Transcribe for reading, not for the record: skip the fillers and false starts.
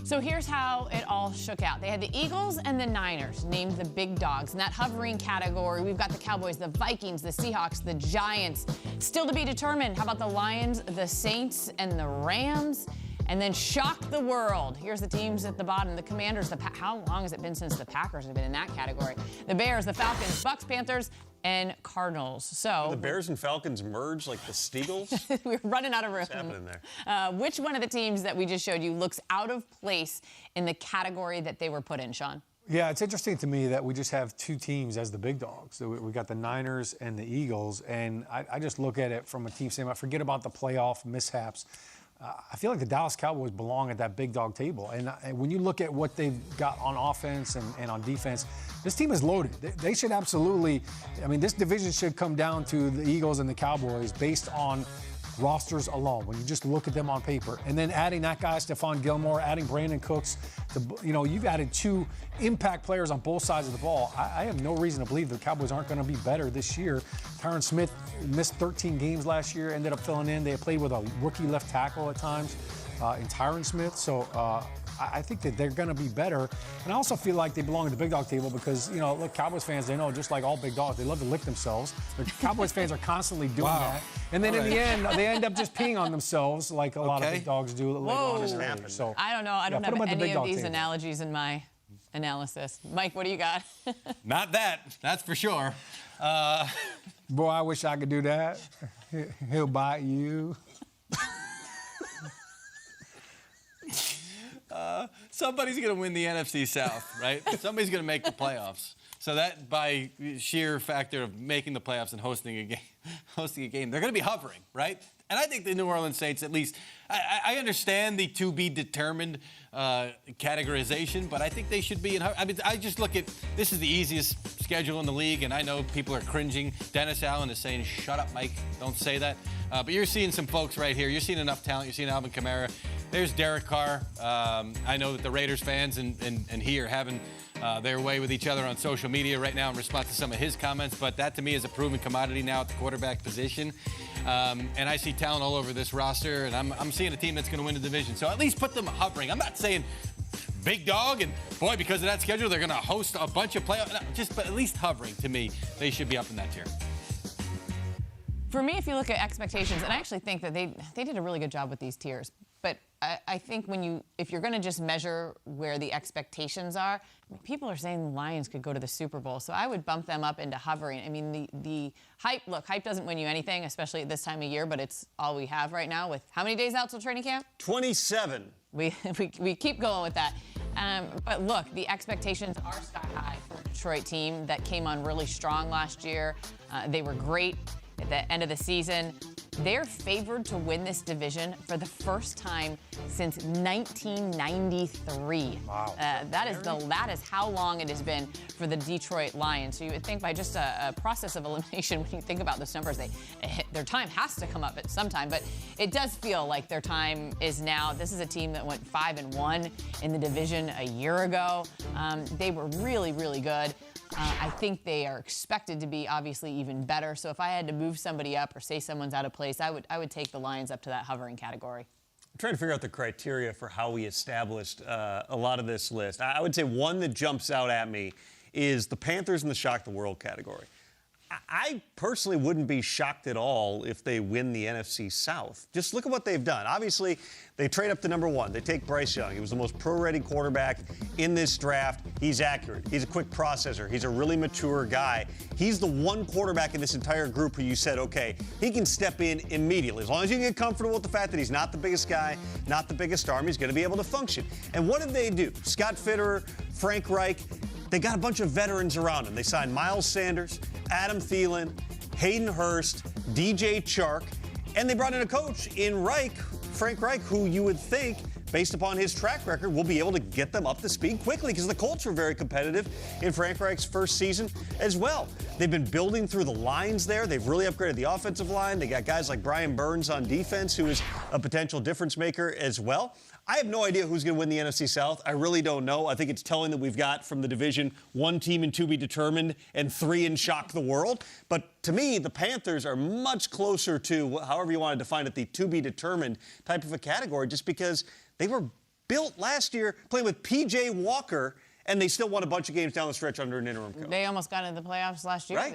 So here's how it all shook out. They had the Eagles and the Niners named the big dogs. In that hovering category, we've got the Cowboys, the Vikings, the Seahawks, the Giants. Still to be determined. How about the Lions, the Saints, and the Rams? And then shock the world. Here's the teams at the bottom. The Commanders, how long has it been since the Packers have been in that category? The Bears, the Falcons, Bucks, Panthers, and Cardinals. So the Bears and Falcons merge like the Steagles? We're running out of room. What's happening there? Which one of the teams that we just showed you looks out of place in the category that they were put in, Sean? Yeah, it's interesting to me that we just have two teams as the big dogs. So we got the Niners and the Eagles, and I just look at it from a team standpoint. Forget about the playoff mishaps. I feel like the Dallas Cowboys belong at that big dog table. And when you look at what they've got on offense and on defense, this team is loaded. They should absolutely, this division should come down to the Eagles and the Cowboys based on rosters alone, when you just look at them on paper. And then adding that guy, Stephon Gilmore, adding Brandon Cooks, you've added two impact players on both sides of the ball. I have no reason to believe the Cowboys aren't going to be better this year. Tyron Smith missed 13 games last year, ended up filling in. They played with a rookie left tackle at times in Tyron Smith. So I think that they're going to be better. And I also feel like they belong at the big dog table because, look, Cowboys fans, they know, just like all big dogs, they love to lick themselves. The Cowboys fans are constantly doing that. And then in the end, they end up just peeing on themselves like a lot of big dogs do later on in the league. So I don't know. I don't have any of these analogies in my analysis. Mike, what do you got? Not that. That's for sure. Boy, I wish I could do that. He'll bite you. Somebody's going to win the NFC South, right? Somebody's going to make the playoffs. So that, by sheer factor of making the playoffs and hosting a game, they're going to be hovering, right? And I think the New Orleans Saints, at least, I understand the to-be-determined categorization, but I think they should be in. I just look at this is the easiest schedule in the league, and I know people are cringing. Dennis Allen is saying, "Shut up, Mike. Don't say that." But you're seeing some folks right here. You're seeing enough talent. You're seeing Alvin Kamara. There's Derek Carr. I know that the Raiders fans and he are having their way with each other on social media right now in response to some of his comments, but that to me is a proven commodity now at the quarterback position. And I see talent all over this roster, and I'm seeing a team that's going to win the division. So at least put them hovering. I'm not saying big dog, and boy, because of that schedule, they're going to host a bunch of playoffs. No, but at least hovering, to me, they should be up in that tier. For me, if you look at expectations, and I actually think that they did a really good job with these tiers, but I think if you're going to just measure where the expectations are, people are saying the Lions could go to the Super Bowl, so I would bump them up into hovering. The hype, look, hype doesn't win you anything, especially at this time of year, but it's all we have right now with how many days out till training camp? 27. We keep going with that. But look, the expectations are sky high for a Detroit team that came on really strong last year. They were great at the end of the season. They're favored to win this division for the first time since 1993. Wow. That is how long it has been for the Detroit Lions. So you would think by just a process of elimination, when you think about those numbers, their time has to come up at some time. But it does feel like their time is now. This is a team that went 5-1 in the division a year ago. They were really, really good. I think they are expected to be obviously even better. So if I had to move somebody up or say someone's out of place, I would take the Lions up to that hovering category. I'm trying to figure out the criteria for how we established a lot of this list. I would say one that jumps out at me is the Panthers in the shock the world category. I personally wouldn't be shocked at all if they win the NFC South. Just look at what they've done. Obviously, they trade up to number 1. They take Bryce Young. He was the most pro-ready quarterback in this draft. He's accurate. He's a quick processor. He's a really mature guy. He's the one quarterback in this entire group who you said, okay, he can step in immediately. As long as you get comfortable with the fact that he's not the biggest guy, not the biggest arm, he's going to be able to function. And what did they do? Scott Fitterer, Frank Reich, they got a bunch of veterans around him. They signed Miles Sanders, Adam Thielen, Hayden Hurst, DJ Chark, and they brought in a coach in Frank Reich, who you would think, based upon his track record, will be able to get them up to speed quickly because the Colts were very competitive in Frank Reich's first season as well. They've been building through the lines there. They've really upgraded the offensive line. They got guys like Brian Burns on defense, who is a potential difference maker as well. I have no idea who's going to win the NFC South. I really don't know. I think it's telling that we've got from the division 1 team in to be determined and 3 in shock the world. But to me, the Panthers are much closer to, however you want to define it, the to be determined type of a category, just because they were built last year playing with P.J. Walker, and they still won a bunch of games down the stretch under an interim coach. They almost got into the playoffs last year. Right.